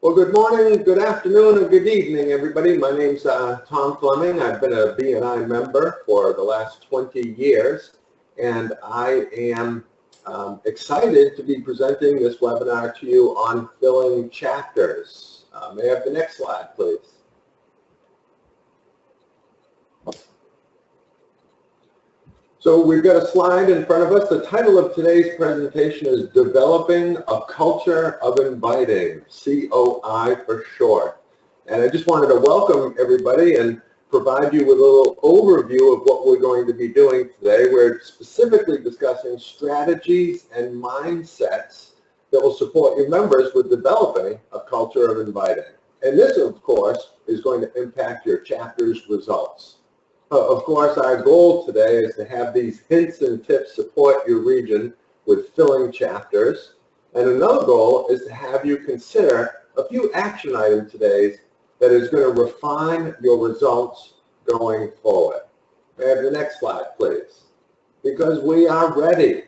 Well, good morning, good afternoon, and good evening, everybody. My name's Tom Fleming. I've been a B&I member for the last 20 years, and I am excited to be presenting this webinar to you on filling chapters. May I have the next slide, please? So we've got a slide in front of us. The title of today's presentation is Developing a Culture of Inviting, COI for short. And I just wanted to welcome everybody and provide you with a little overview of what we're going to be doing today. We're specifically discussing strategies and mindsets that will support your members with developing a culture of inviting. And this, of course, is going to impact your chapter's results. Of course, our goal today is to have these hints and tips support your region with filling chapters. And another goal is to have you consider a few action items today that is going to refine your results going forward. May I have the next slide, please? Because we are ready.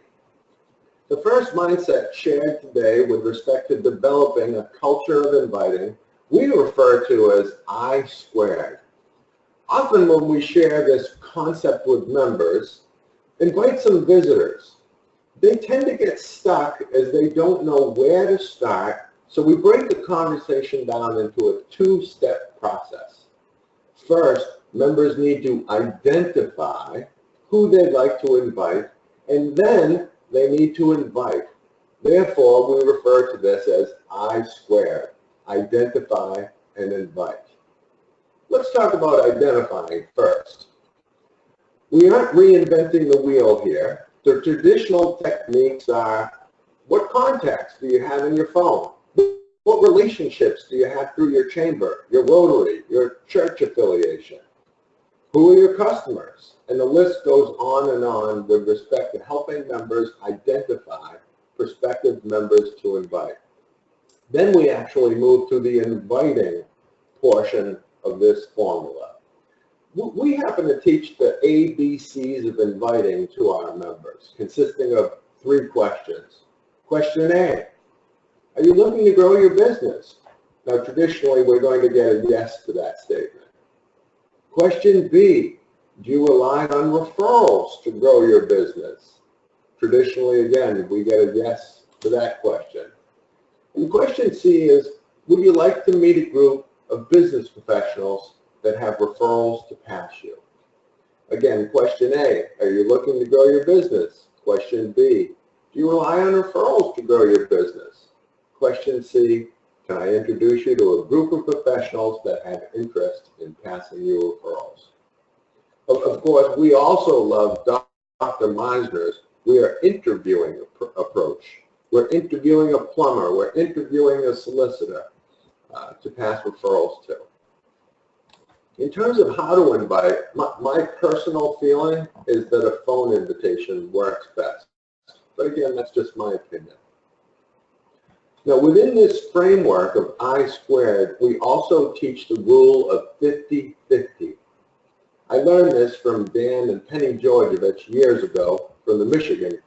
The first mindset shared today with respect to developing a culture of inviting, we refer to as I squared. Often when we share this concept with members, invite some visitors. They tend to get stuck as they don't know where to start, so we break the conversation down into a two-step process. First, members need to identify who they'd like to invite, and then they need to invite. Therefore, we refer to this as I squared, identify and invite. Let's talk about identifying first. We aren't reinventing the wheel here. The traditional techniques are, what contacts do you have in your phone? What relationships do you have through your chamber, your Rotary, your church affiliation? Who are your customers? And the list goes on with respect to helping members identify prospective members to invite. Then we actually move to the inviting portion of this formula. We happen to teach the ABCs of inviting to our members, consisting of 3 questions. Question A, are you looking to grow your business? Now, traditionally, we're going to get a yes to that statement. Question B, do you rely on referrals to grow your business? Traditionally, again, we get a yes to that question. And question C is, would you like to meet a group of business professionals that have referrals to pass you? Again, question A, are you looking to grow your business? Question B, do you rely on referrals to grow your business? Question C, can I introduce you to a group of professionals that have interest in passing you referrals? Of course, we also love Dr. Meisner's we are interviewing approach. We're interviewing a plumber, we're interviewing a solicitor to pass referrals to. In terms of how to invite, my personal feeling is that a phone invitation works best. But again, that's just my opinion. Now, within this framework of I squared, we also teach the rule of 50-50. I learned this from Dan and Penny Georgievich years ago from the Michigan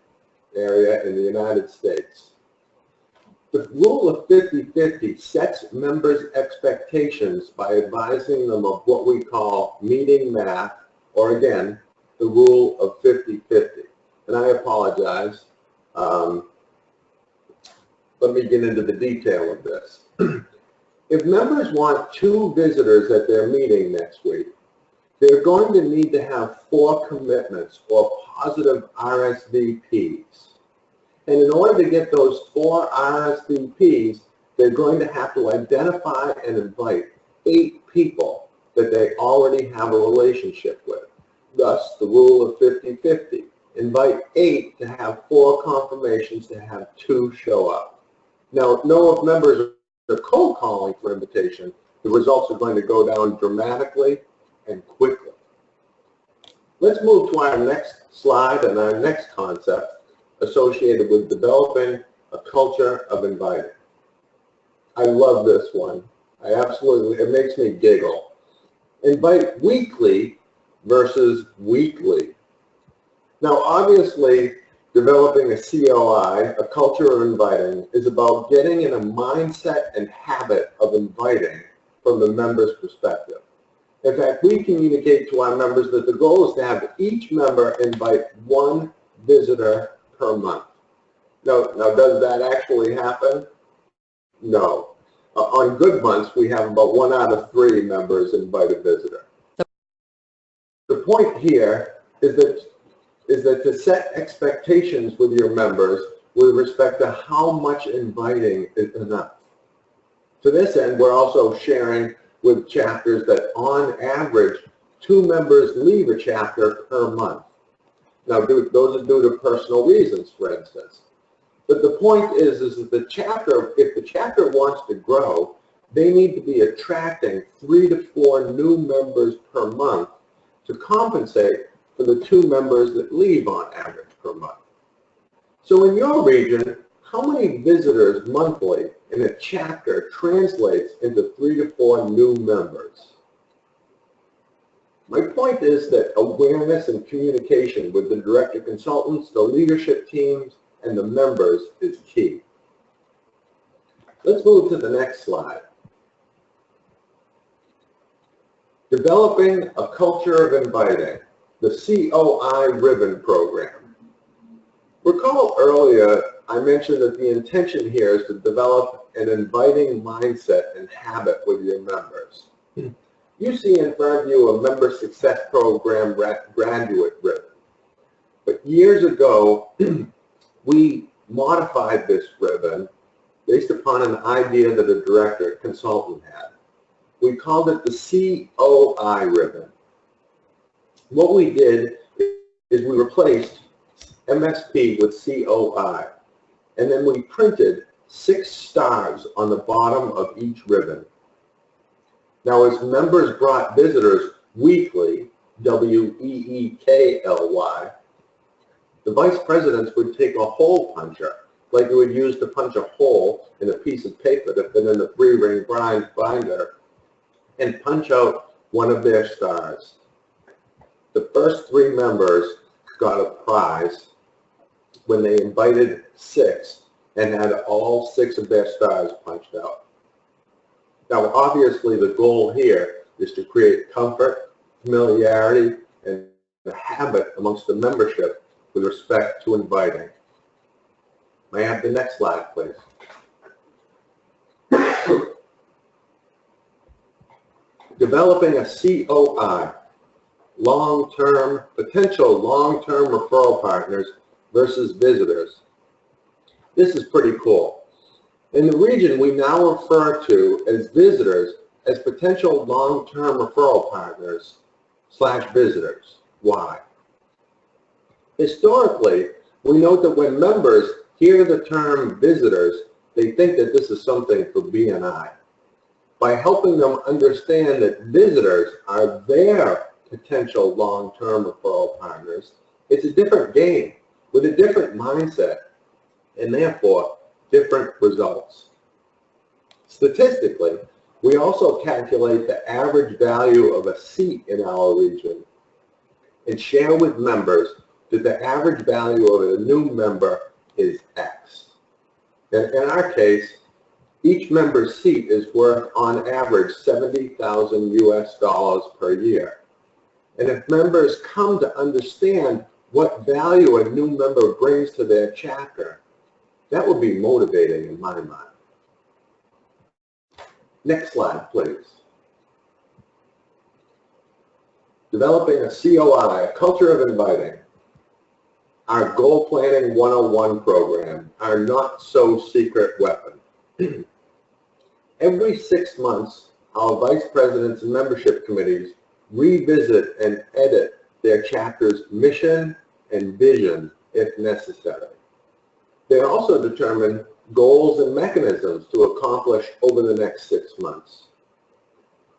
area in the United States. The rule of 50-50 sets members' expectations by advising them of what we call meeting math, or again, the rule of 50-50. And I apologize. Let me get into the detail of this. If members want 2 visitors at their meeting next week, they're going to need to have 4 commitments or positive RSVPs. And in order to get those 4 RSVPs, they're going to have to identify and invite 8 people that they already have a relationship with. Thus, the rule of 50-50. Invite 8 to have 4 confirmations to have 2 show up. Now, if members are cold calling for invitation, the results are going to go down dramatically and quickly. Let's move to our next slide and our next concept associated with developing a culture of inviting. I love this one. It makes me giggle. Invite weekly versus weekly. Now, obviously, developing a COI, a culture of inviting, is about getting in a mindset and habit of inviting from the member's perspective. In fact, we communicate to our members that the goal is to have each member invite one visitor per month. Now does that actually happen? No. On good months, we have about 1 out of 3 members invite a visitor. The point here is that to set expectations with your members with respect to how much inviting is enough. To this end, we're also sharing with chapters that on average, 2 members leave a chapter per month. Now, those are due to personal reasons, for instance. But the point is that the chapter, if the chapter wants to grow, they need to be attracting 3 to 4 new members per month to compensate for the 2 members that leave on average per month. So in your region, how many visitors monthly in a chapter translates into 3 to 4 new members? My point is that awareness and communication with the director consultants, the leadership teams, and the members is key. Let's move to the next slide. Developing a culture of inviting, the COI ribbon program. Recall earlier I mentioned that the intention here is to develop an inviting mindset and habit with your members. You see in front of you a member success program graduate ribbon. But years ago, we modified this ribbon based upon an idea that a director consultant had. We called it the COI ribbon. What we did is we replaced MSP with COI, and then we printed 6 stars on the bottom of each ribbon. Now, as members brought visitors weekly, WEEKLY, the vice presidents would take a hole puncher, like you would use to punch a hole in a piece of paper that fit in the 3-ring binder, and punch out one of their stars. The first 3 members got a prize when they invited 6 and had all 6 of their stars punched out. Now, obviously, the goal here is to create comfort, familiarity, and a habit amongst the membership with respect to inviting. May I have the next slide, please? Developing a COI, potential long-term referral partners versus visitors. This is pretty cool. In the region, we now refer to as visitors as potential long-term referral partners / visitors. Why? Historically, we note that when members hear the term visitors, they think that this is something for B&I. By helping them understand that visitors are their potential long-term referral partners, it's a different game with a different mindset and therefore different results. Statistically, we also calculate the average value of a seat in our region and share with members that the average value of a new member is X. And in our case, each member's seat is worth on average $70,000 US per year. And if members come to understand what value a new member brings to their chapter, that would be motivating in my mind. Next slide, please. Developing a COI, a culture of inviting. Our Goal Planning 101 program, our not-so-secret weapon. Every 6 months, our vice presidents and membership committees revisit and edit their chapter's mission and vision if necessary. They also determine goals and mechanisms to accomplish over the next 6 months.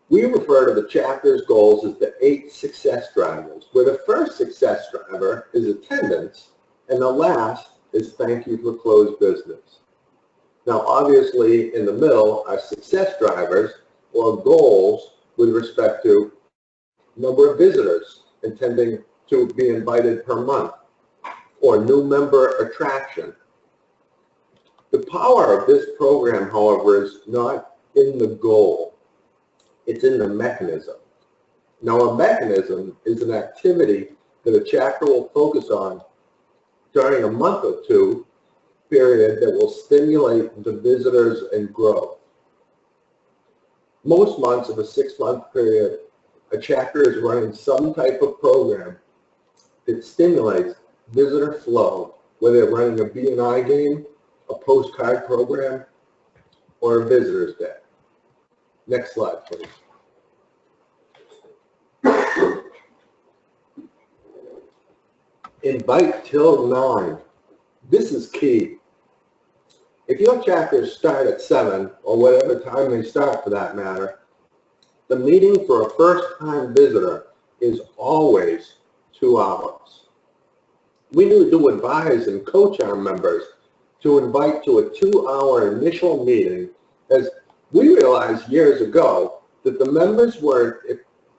We refer to the chapter's goals as the 8 success drivers, where the first success driver is attendance and the last is thank you for closed business. Now, obviously, in the middle are success drivers or goals with respect to number of visitors intending to be invited per month, or new member attraction. The power of this program, however, is not in the goal. It's in the mechanism. Now, a mechanism is an activity that a chapter will focus on during a month or two period that will stimulate the visitors and growth. Most months of a 6-month period, a chapter is running some type of program that stimulates visitor flow, whether they're running a B&I game, a postcard program, or a visitor's day. Next slide, please. Invite till 9. This is key. If your chapters start at 7, or whatever time they start for that matter, the meeting for a first-time visitor is always 2 hours. We need to advise and coach our members to invite to a 2-hour initial meeting, as we realized years ago that the members weren't,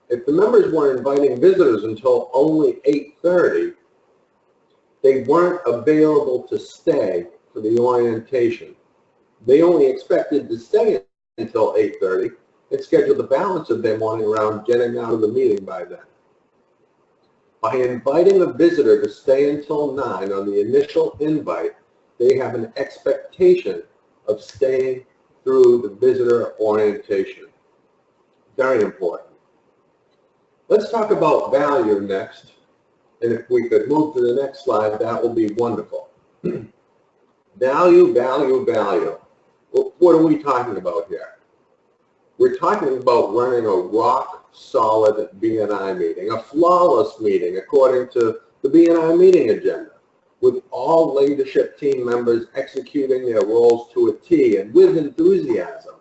if the members weren't inviting visitors until only 8:30, they weren't available to stay for the orientation. They only expected to stay until 8:30 and scheduled the balance of their morning around getting out of the meeting by then. By inviting a visitor to stay until 9 on the initial invite, they have an expectation of staying through the visitor orientation. Very important. Let's talk about value next. And if we could move to the next slide, that will be wonderful. Value, value, value. Well, what are we talking about here? We're talking about running a rock-solid B&I meeting, a flawless meeting according to the B&I meeting agenda, with all leadership team members executing their roles to a T and with enthusiasm.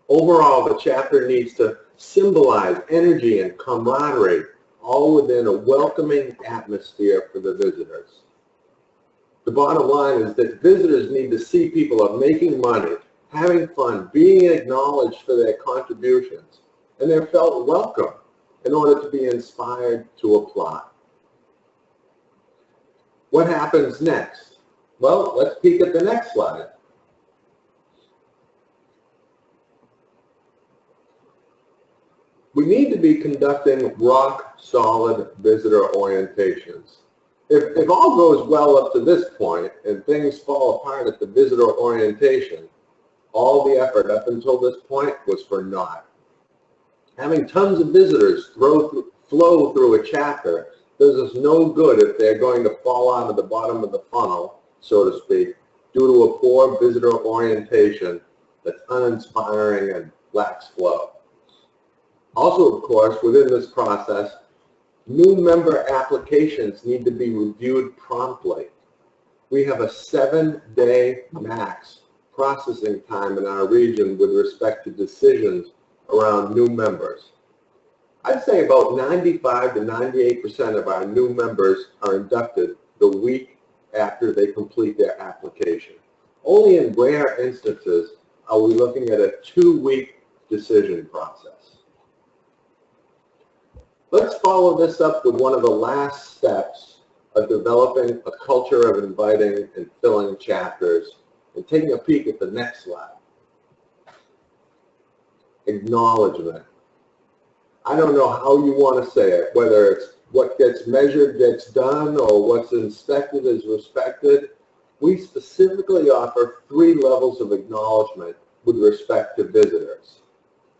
Overall, the chapter needs to symbolize energy and camaraderie, all within a welcoming atmosphere for the visitors. The bottom line is that visitors need to see people are making money, having fun, being acknowledged for their contributions, and they're felt welcome in order to be inspired to apply. What happens next? Well, let's peek at the next slide. We need to be conducting rock-solid visitor orientations. If all goes well up to this point and things fall apart at the visitor orientation, all the effort up until this point was for naught. Having tons of visitors flow through a chapter does us no good if they're going to fall out of the bottom of the funnel, so to speak, due to a poor visitor orientation that's uninspiring and lacks flow. Also, of course, within this process, new member applications need to be reviewed promptly. We have a 7-day max processing time in our region with respect to decisions around new members. I'd say about 95 to 98% of our new members are inducted the week after they complete their application. Only in rare instances are we looking at a 2-week decision process. Let's follow this up with one of the last steps of developing a culture of inviting and filling chapters, and taking a peek at the next slide. Acknowledgement. I don't know how you want to say it, whether it's what gets measured gets done or what's inspected is respected. We specifically offer 3 levels of acknowledgement with respect to visitors.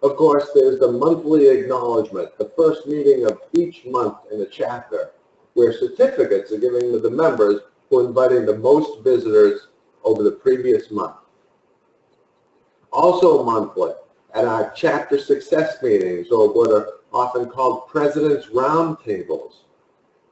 Of course, there's the monthly acknowledgement, the first meeting of each month in a chapter, where certificates are given to the members who are inviting the most visitors over the previous month. Also monthly, at our chapter success meetings, or what are often called President's Roundtables,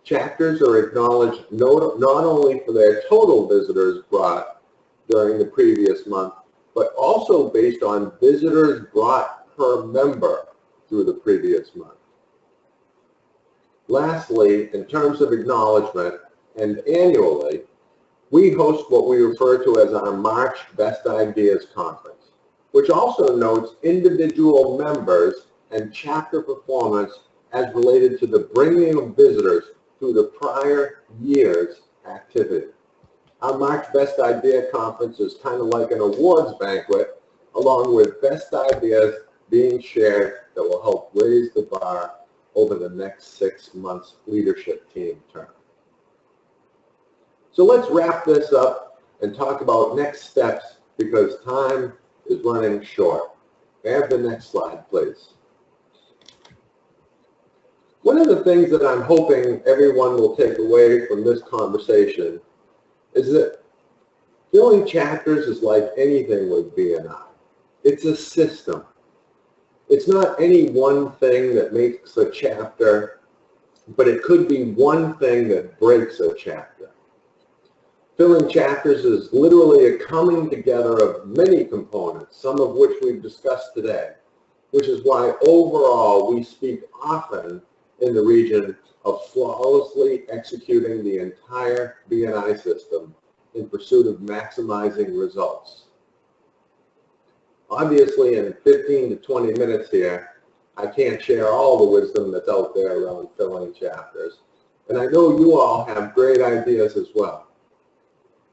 chapters are acknowledged not only for their total visitors brought during the previous month, but also based on visitors brought per member through the previous month. Lastly, in terms of acknowledgement, and annually, we host what we refer to as our March Best Ideas Conference, which also notes individual members and chapter performance as related to the bringing of visitors through the prior year's activity. Our March Best Idea Conference is kind of like an awards banquet, along with best ideas being shared that will help raise the bar over the next 6 months leadership team term. So let's wrap this up and talk about next steps because time is running short. Have the next slide, please. One of the things that I'm hoping everyone will take away from this conversation is that filling chapters is like anything with B&I. It's a system. It's not any one thing that makes a chapter, but it could be one thing that breaks a chapter. Filling chapters is literally a coming together of many components, some of which we've discussed today, which is why overall we speak often in the region of flawlessly executing the entire B&I system in pursuit of maximizing results. Obviously, in 15 to 20 minutes here, I can't share all the wisdom that's out there around filling chapters, and I know you all have great ideas as well.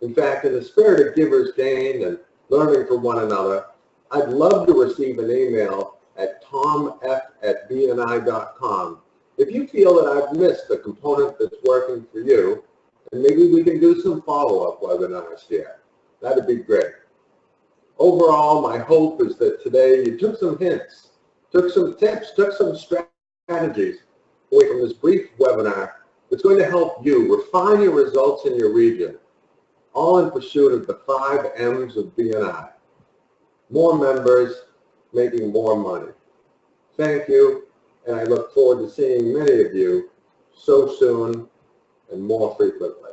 In fact, in the spirit of givers gain and learning from one another, I'd love to receive an email at tomf@bni.com if you feel that I've missed a component that's working for you, and maybe we can do some follow-up webinars here. That'd be great. Overall, my hope is that today you took some hints, took some tips, took some strategies away from this brief webinar that's going to help you refine your results in your region, all in pursuit of the 5 M's of B&I. More members, making more money. Thank you, and I look forward to seeing many of you so soon and more frequently.